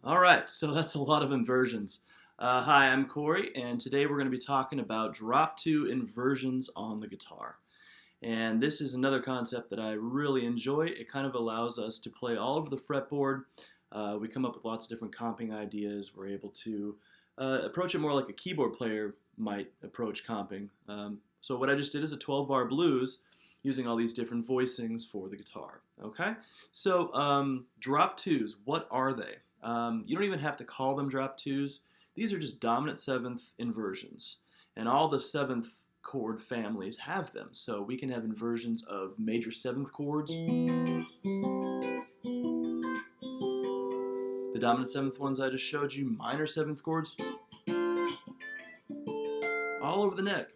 All right, so that's a lot of inversions. Hi, I'm Corey, and today we're going to be talking about drop two inversions on the guitar. And this is another concept that I really enjoy. It kind of allows us to play all over the fretboard. We come up with lots of different comping ideas. We're able to approach it more like a keyboard player might approach comping. So what I just did is a 12-bar blues using all these different voicings for the guitar. Okay, so drop twos, what are they? You don't even have to call them drop twos. These are just dominant seventh inversions. And all the seventh chord families have them. So we can have inversions of major seventh chords. The dominant seventh ones I just showed you, minor seventh chords. All over the neck.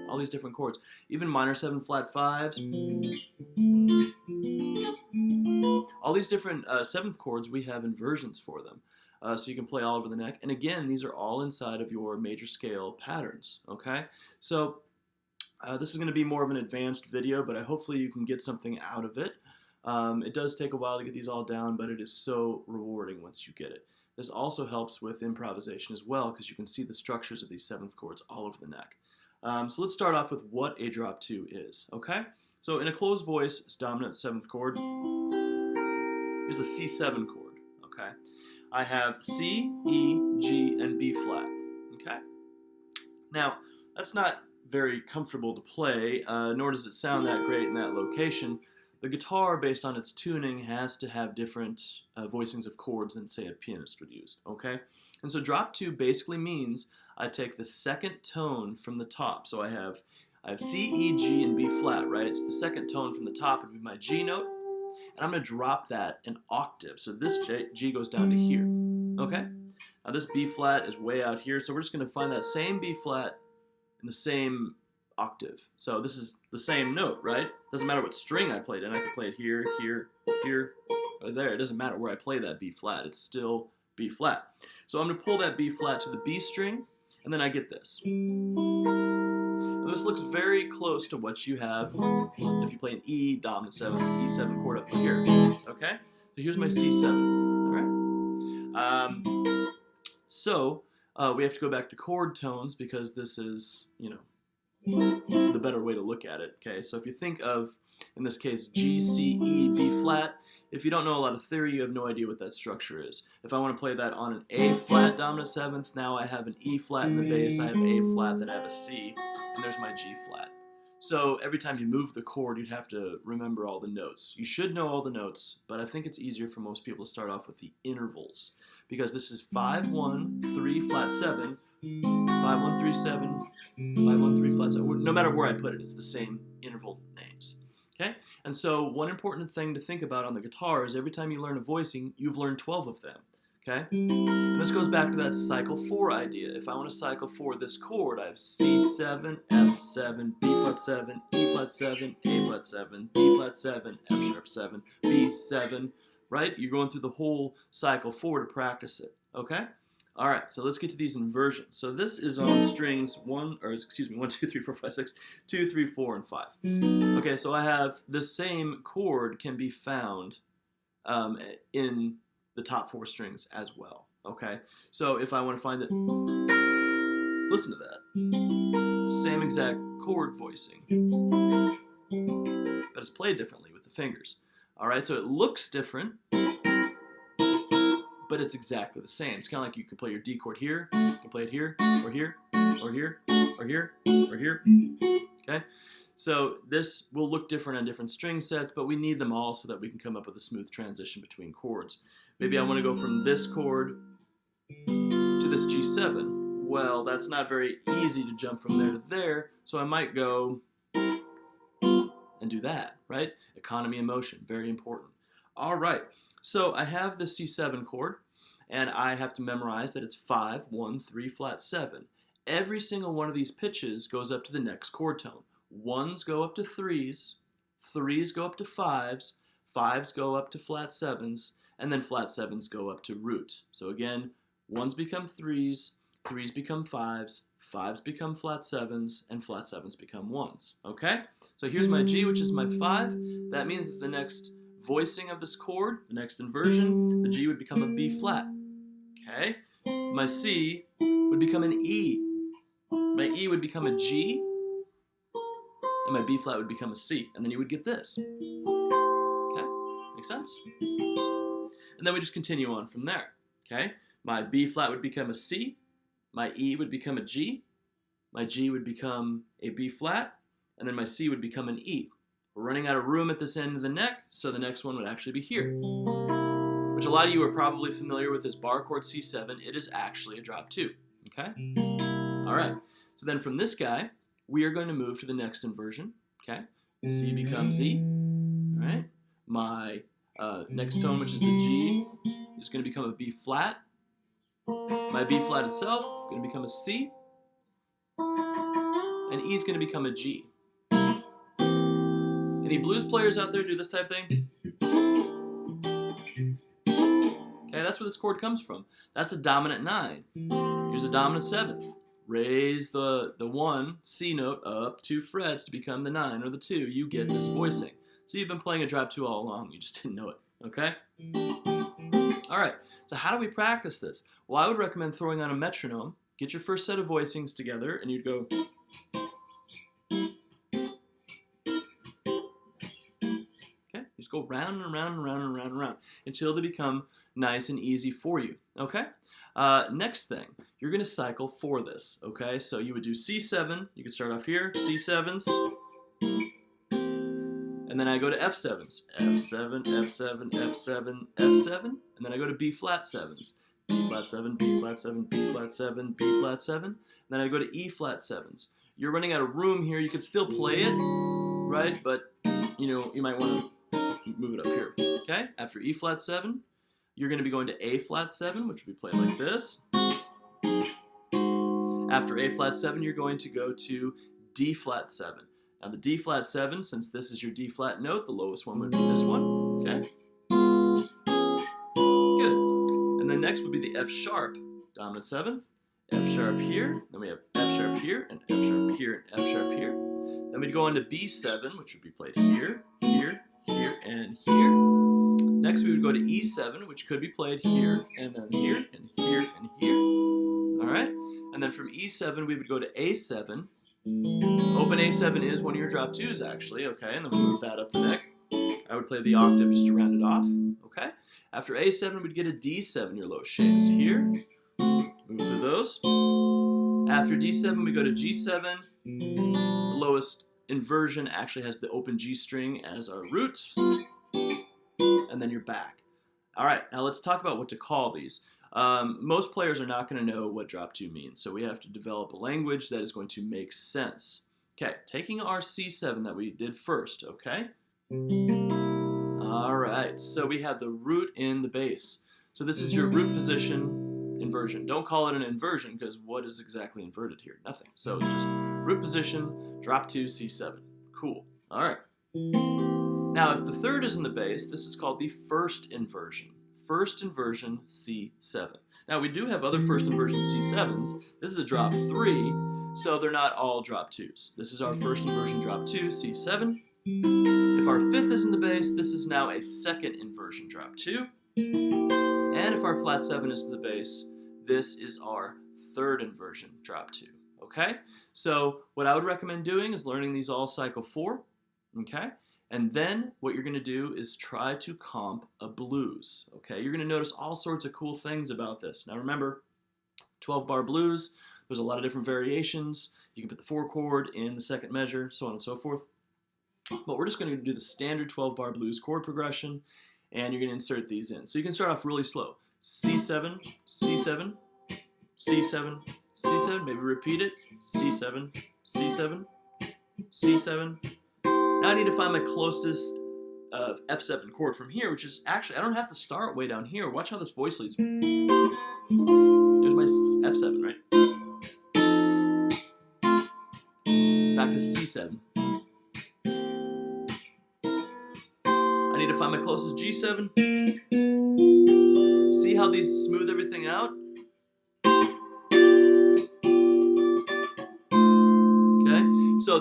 All these different chords. Even minor seven flat fives. All these different seventh chords, we have inversions for them. So you can play all over the neck. And again, these are all inside of your major scale patterns, okay? So this is going to be more of an advanced video, but hopefully you can get something out of it. It does take a while to get these all down, but it is so rewarding once you get it. This also helps with improvisation as well, because you can see the structures of these seventh chords all over the neck. So let's start off with what a drop two is, okay? So in a closed voice, it's dominant seventh chord. Here's a C7 chord, okay? I have C, E, G, and B flat, okay? Now, that's not very comfortable to play, nor does it sound that great in that location. The guitar, based on its tuning, has to have different voicings of chords than, say, a pianist would use, okay? And so drop two basically means I take the second tone from the top. So I have C, E, G, and B flat, right? So the second tone from the top would be my G note, and I'm going to drop that an octave. So this G goes down to here, okay? Now this B flat is way out here, so we're just going to find that same B flat in the same octave. So this is the same note, right? Doesn't matter what string I played in. I can play it here, here, here, or there. It doesn't matter where I play that B flat. It's still B flat. So I'm going to pull that B flat to the B string, and then I get this. And this looks very close to what you have if you play an E dominant seventh, E7 chord up here. Okay? So here's my C7. All right? So we have to go back to chord tones because this is, the better way to look at it. Okay? So if you think of, in this case, G, C, E, B flat, if you don't know a lot of theory, you have no idea what that structure is. If I want to play that on an A flat dominant seventh, now I have an E flat in the bass, I have A flat, then I have a C, and there's my G flat. So every time you move the chord, you'd have to remember all the notes. You should know all the notes, but I think it's easier for most people to start off with the intervals, because this is 5, 1, 3, flat 7, 5, 1, 3, 7, 5, 1, 3, flat 7. No matter where I put it, it's the same interval names. Okay? And so one important thing to think about on the guitar is every time you learn a voicing, you've learned 12 of them. Okay? And this goes back to that cycle 4 idea. If I want to cycle 4 this chord, I have C7, F7, B flat 7, E flat 7, A flat 7, D flat 7, F sharp 7, B7, right? You're going through the whole cycle 4 to practice it. Okay? All right, so let's get to these inversions. So this is on strings 1, 2, 3, 4, 5, 6, 2, 3, 4, and 5. Okay, so I have the same chord can be found in the top 4 strings as well. Okay, so if I want to find it, listen to that. Same exact chord voicing, but it's played differently with the fingers. All right, so it looks different, but it's exactly the same. It's kind of like you can play your D chord here, you can play it here, or here, or here, or here, or here. Okay? So this will look different on different string sets, but we need them all so that we can come up with a smooth transition between chords. Maybe I want to go from this chord to this G7. Well, that's not very easy to jump from there to there, so I might go and do that, right? Economy and motion, very important. All right. So I have the C7 chord, and I have to memorize that it's 5, 1, 3, flat 7. Every single one of these pitches goes up to the next chord tone. 1s go up to 3s, 3s go up to 5s, 5s go up to flat 7s, and then flat 7s go up to root. So again, 1s become 3s, 3s become 5s, 5s become flat 7s, and flat 7s become 1s. Okay? So here's my G, which is my 5. That means that the next voicing of this chord, the next inversion, the G would become a B flat. Okay? My C would become an E. My E would become a G, and my B flat would become a C. And then you would get this. Okay? Make sense? And then we just continue on from there. Okay? My B flat would become a C, my E would become a G, my G would become a B flat, and then my C would become an E. We're running out of room at this end of the neck, so the next one would actually be here, which a lot of you are probably familiar with this bar chord C7. It is actually a drop 2, okay? All right, so then from this guy, we are going to move to the next inversion, okay? C becomes E, all right? My next tone, which is the G, is going to become a B flat. My B flat itself is going to become a C, and E is going to become a G. Any blues players out there do this type of thing? Okay, that's where this chord comes from. That's a dominant 9. Here's a dominant 7th. Raise the 1 C note up 2 frets to become the 9 or the 2. You get this voicing. So you've been playing a drop 2 all along. You just didn't know it. Okay? All right. So how do we practice this? Well, I would recommend throwing on a metronome. Get your first set of voicings together, and you'd go. Okay? Just go round and round and round and round and round until they become nice and easy for you. Okay? Next thing, you're going to cycle for this. Okay? So you would do C7. You could start off here, C7s. And then I go to F7s. F7, F7, F7, F7. And then I go to B flat 7s. B flat 7, B flat 7, B flat 7, B flat 7. And then I go to E flat 7s. You're running out of room here. You could still play it, right? But, you know, you might want to move it up here. Okay? After E flat 7, you're going to be going to A flat 7, which would be played like this. After A flat 7, you're going to go to D flat 7. Now the D flat 7, since this is your D flat note, the lowest one would be this one, okay? Good. And then next would be the F sharp, dominant 7th, F sharp here, then we have F sharp here, and F sharp here, and F sharp here. Then we'd go on to B7, which would be played here, here, here, and here. Next we would go to E7, which could be played here, and then here, and here, and here. All right? And then from E7, we would go to A7. Open A7 is one of your drop 2s, actually, okay? And then we move that up the neck. I would play the octave just to round it off, okay? After A7, we'd get a D7. Your lowest shade is here. Move through those. After D7, we go to G7. The lowest inversion actually has the open G string as our root. And then you're back. All right, now let's talk about what to call these. Most players are not going to know what drop 2 means, so we have to develop a language that is going to make sense. Okay, taking our C7 that we did first, okay? All right, so we have the root in the bass. So this is your root position inversion. Don't call it an inversion, because what is exactly inverted here? Nothing. So it's just root position, drop 2, C7. Cool. All right. Now, if the third is in the bass, this is called the first inversion. First inversion, C7. Now, we do have other first inversion C7s. This is a drop 3, so they're not all drop 2s. This is our first inversion drop 2, C7. If our fifth is in the bass, this is now a second inversion drop 2. And if our flat 7 is in the bass, this is our third inversion drop 2. Okay? So what I would recommend doing is learning these all cycle 4. Okay? And then what you're going to do is try to comp a blues, okay? You're going to notice all sorts of cool things about this. Now remember, 12-bar blues, there's a lot of different variations. You can put the 4 chord in the second measure, so on and so forth. But we're just going to do the standard 12-bar blues chord progression, and you're going to insert these in. So you can start off really slow. C7, C7, C7, C7, maybe repeat it. C7, C7, C7. Now I need to find my closest F7 chord from here, which is actually, I don't have to start way down here. Watch how this voice leads me. There's my F7, right? Back to C7. I need to find my closest G7. See how these smooth everything out? Okay, so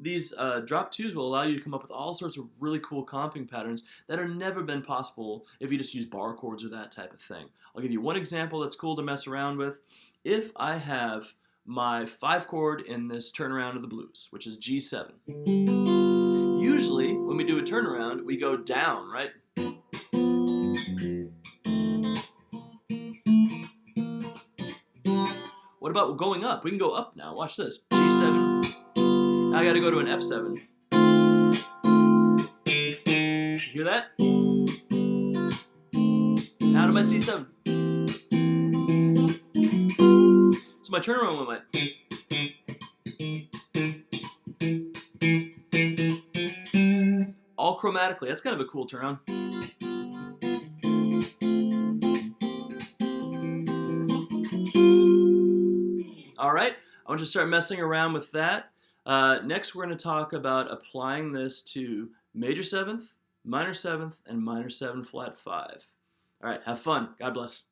these drop twos will allow you to come up with all sorts of really cool comping patterns that have never been possible if you just use bar chords or that type of thing. I'll give you one example that's cool to mess around with. If I have my 5 chord in this turnaround of the blues, which is G7. Usually, when we do a turnaround, we go down, right? What about going up? We can go up now. Watch this. G7. Now I got to go to an F7. You hear that? Now to my C7. So my turnaround went all chromatically. That's kind of a cool turnaround. All right, I want you to start messing around with that. Next, we're going to talk about applying this to major 7th, minor 7th, and minor 7 flat 5. All right, have fun. God bless.